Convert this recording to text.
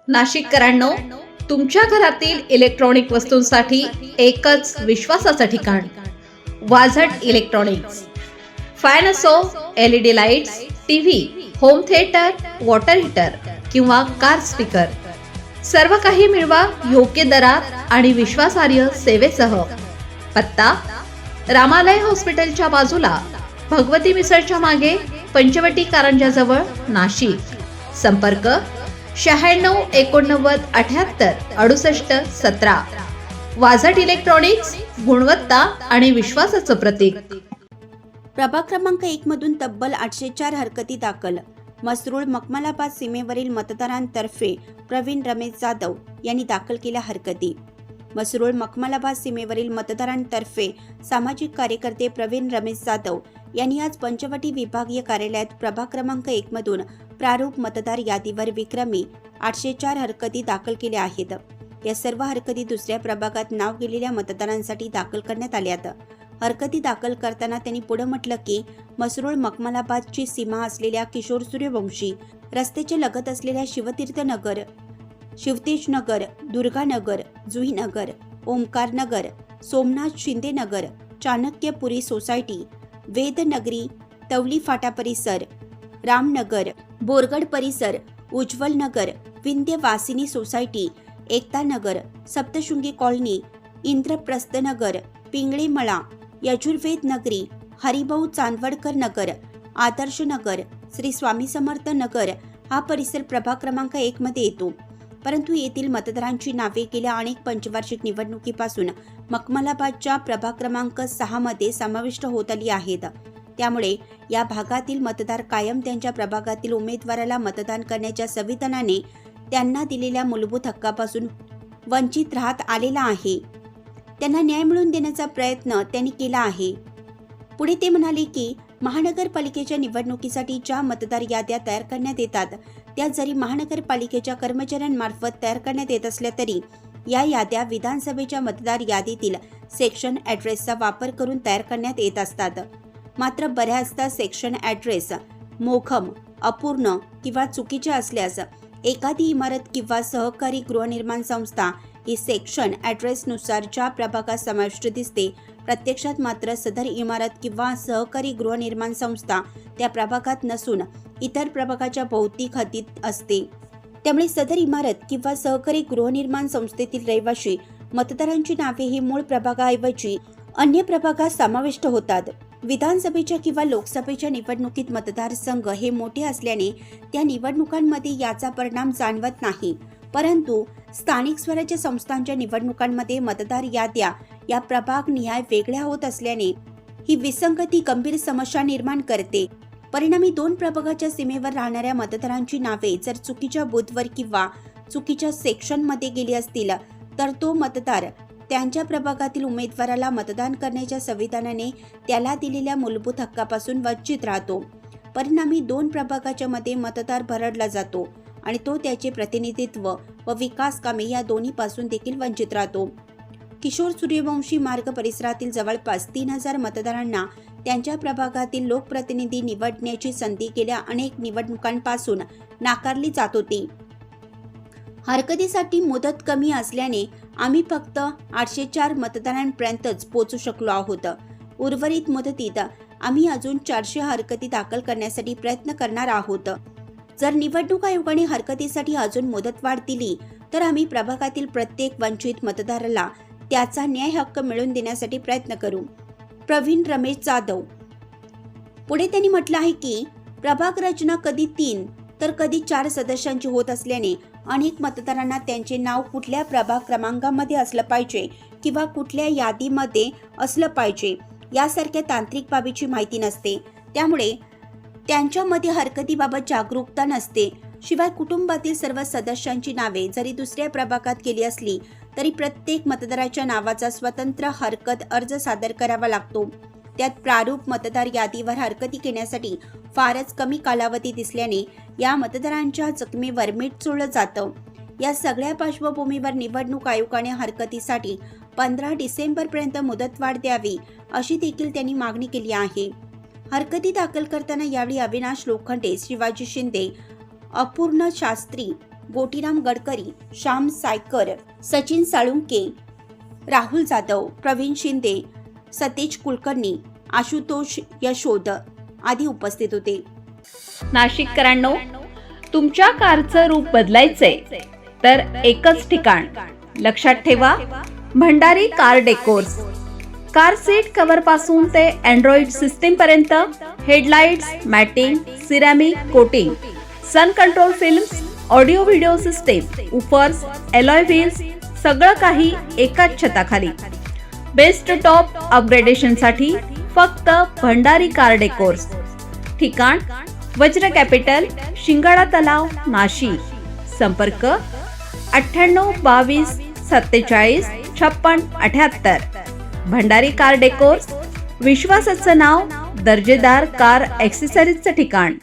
नाशिककरांनो, तुमच्या घरातील इलेक्ट्रॉनिक वस्तूंसाठी एकच विश्वासाचं ठिकाण, वाझट इलेक्ट्रॉनिक्स. फॅन असो, LED lights, TV, home theatre, water heater किंवा कार स्पीकर, सर्व काही मिळवा योग्य दरात आणि विश्वासार्ह सेवेसह. पत्ता: रामालय हॉस्पिटलच्या बाजूला, भगवती मिसळच्या मागे, पंचवटी कारंजाजवळ, नाशिक. संपर्क: 96 89 78 68 17. वाझट इलेक्ट्रॉनिक्स, गुणवत्ता आणि विश्वासाचं प्रतीक. प्रभाग क्रमांक 1 मधून तब्बल 804 हरकती दाखल. मसरूळ मखमलाबाद सीमेवरील मतदारांतर्फे प्रवीण रमेश जाधव यांनी दाखल केल्या हरकती. मसरूळ मखमलाबाद सीमेवरील मतदारांतर्फे सामाजिक कार्यकर्ते प्रवीण रमेश जाधव यांनी आज पंचवटी विभागीय कार्यालयात प्रभाग क्रमांक 1 मधून प्रारूप मतदार यादीवर विक्रमी 804 हरकती दाखल केल्या आहेत. या सर्व हरकती दुसऱ्या प्रभागात नाव गेलेल्या मतदारांसाठी दाखल करण्यात आल्यात. हरकती दाखल करताना त्यांनी पुढे म्हटलं की मसरूळ मखमलाबादची सीमा असलेल्या किशोर सूर्यवंशी रस्त्याच्या लगत असलेल्या शिवतीर्थ नगर, शिवतेज नगर, दुर्गानगर, जुईनगर, ओमकार नगर, सोमनाथ शिंदे नगर, चाणक्यपुरी सोसायटी, वेदनगरी, तवली फाटा परिसर, रामनगर, बोरगड परिसर, उज्ज्वल नगर, विंध्यवासिनी सोसायटी, एकता नगर, सप्तशृंगी कॉलनी, इंद्रप्रस्थ नगर, पिंगळे मळा, यजुर्वेद नगरी, हरिभाऊ चांदवडकर नगर, आदर्श नगर, श्री स्वामी समर्थ नगर हा परिसर प्रभाग क्रमांक 1 मध्ये येतो. परंतु येथील मतदारांची नावे गेल्या अनेक पंचवार्षिक निवडणुकीपासून मखमलाबादच्या प्रभाग क्रमांक 6 मध्ये समाविष्ट होत आली आहेत. त्यामुळे या भागातील मतदार कायम त्यांच्या प्रभागातील उमेदवाराला मतदान करण्याच्या संविधानाने त्यांना दिलेल्या मूलभूत हक्कापासून वंचित राहत आलेला आहे. त्यांना न्याय मिळवून देण्याचा प्रयत्न त्यांनी केला आहे. पुढे ते म्हणाले की महानगरपालिकेच्या निवडणुकीसाठी ज्या मतदार याद्या तयार करण्यात येतात त्या जरी महानगरपालिकेच्या कर्मचाऱ्यांमार्फत तयार करण्यात येत असल्या तरी या याद्या विधानसभेच्या मतदार यादीतील सेक्शन ॲड्रेसचा वापर करून तयार करण्यात येत असतात. मात्र बऱ्याचदा सेक्शन ॲड्रेस मोघम, अपूर्ण किंवा चुकीचे असल्यास एखादी इमारत किंवा सहकारी गृहनिर्माण संस्था ही सेक्शन ॲड्रेसनुसार ज्या प्रभागात समाविष्ट दिसते प्रत्यक्षात मात्र सदर इमारत किंवा सहकारी गृहनिर्माण संस्था त्या प्रभागात नसून इतर प्रभागाच्या भौतिक हद्दीत असते. त्यामुळे सदर इमारत किंवा सहकारी गृहनिर्माण संस्थेतील रहिवाशी मतदारांची नावे ही मूळ प्रभागाऐवजी अन्य प्रभागात समाविष्ट होतात. विधानसभेच्या किंवा लोकसभेच्या निवडणुकीत मतदारसंघ हे मोठे असल्याने त्या निवडणुकांमध्ये याचा परिणाम जाणवत नाही. परंतु स्थानिक स्वराज्य संस्थांच्या निवडणुकांमध्ये मतदार याद्या या प्रभागनिहाय वेगळ्या होत असल्याने ही विसंगती गंभीर समस्या निर्माण करते. परिणामी 2 प्रभागाच्या सीमेवर राहणाऱ्या मतदारांची नावे जर चुकीच्या बूथवर किंवा चुकीच्या सेक्शनमध्ये गेली असतील तर तो मतदार त्यांच्या प्रभागातील उमेदवाराला मतदान करण्याच्या संविधानाने त्याला दिलेल्या मूलभूत हक्कापासून वंचित राहतो. परिणामी 2 प्रभागाच्या मध्ये मतदार भरडला जातो आणि तो त्याचे प्रतिनिधित्व व विकास कामे या दोन्हीपासून देखील वंचित राहतो. किशोर सूर्यवंशी मार्ग परिसरातील जवळपास 3000 मतदारांना त्यांच्या प्रभागातील लोकप्रतिनिधी निवडण्याची संधी गेल्या अनेक निवडणुकांपासून नाकारली जात होती. हरकतीसाठी मुदत कमी असल्याने आम्ही फक्त 804 मतदारांपर्यंतच पोहोचू शकलो आहोत. उर्वरित मुदतीत आम्ही अजून 400 हरकती दाखल करण्यासाठी प्रयत्न करणार आहोत. जर निवडणूक आयोगाने हरकतीसाठी अजून मुदतवाढ दिली तर आम्ही प्रभागातील प्रत्येक वंचित मतदाराला त्याचा न्याय हक्क मिळवून देण्यासाठी प्रयत्न करू. प्रवीण रमेश जाधव. पुढे त्यांनी म्हटलं आहे की प्रभाग रचना कधी 3 तर कधी 4 सदस्यांची होत असल्याने अनेक मतदारांना त्यांचे नाव कुठल्या प्रभाग क्रमांकामध्ये असलं पाहिजे किंवा कुठल्या यादीमध्ये असलं पाहिजे यासारख्या तांत्रिक बाबीची माहिती नसते. त्यामुळे त्यांच्यामध्ये हरकतीबाबत जागरूकता नसते. शिवाय कुटुंबातील सर्व सदस्यांची नावे जरी दुसऱ्या प्रभागात गेली असली तरी प्रत्येक मतदाराच्या नावाचा स्वतंत्र हरकत अर्ज सादर करावा लागतो. त्यात प्रारूप मतदार यादीवर हरकती घेण्यासाठी फारच कमी कालावधी दिसल्याने या मतदारांच्या जखमेवर मीठ चोळलं जातं. या सगळ्या पार्श्वभूमीवर निवडणूक आयोगाने हरकतीसाठी 15 डिसेंबरपर्यंत मुदतवाढ द्यावी अशी देखील त्यांनी मागणी केली आहे. हरकती दाखल करताना यावेळी अविनाश लोखंडे, शिवाजी शिंदे, अपूर्ण शास्त्री, गोटीराम गडकरी, श्याम सायकर, सचिन साळुंके, राहुल जाधव, प्रवीण शिंदे, सतेज कुलकर्णी, आशुतोष यशोद आदी उपस्थित होते. नाशिककरांनो, तुमच्या कारचं रूप बदलायचंय तर एकच ठिकाण लक्षात ठेवा, Bhandari car decors. Car seat cover पासून ते अँड्रॉइड सिस्टीम पर्यंत, headlights, matting, ceramic coating, sun control films, audio video system, woofers, alloy wheels, सगळं काही एकाच छताखाली. बेस्ट टॉप अपग्रेडेशनसाठी फक्त भंडारी कार डेकोर्स. ठिकाण वज्र कॅपिटल, शिंगाडा तलाव, नाशिक. संपर्क 9822 47 56 78. भंडारी कार डेकोर्स, विश्वासाचं नाव, दर्जेदार कार ॲक्सेसरीजचं ठिकाण.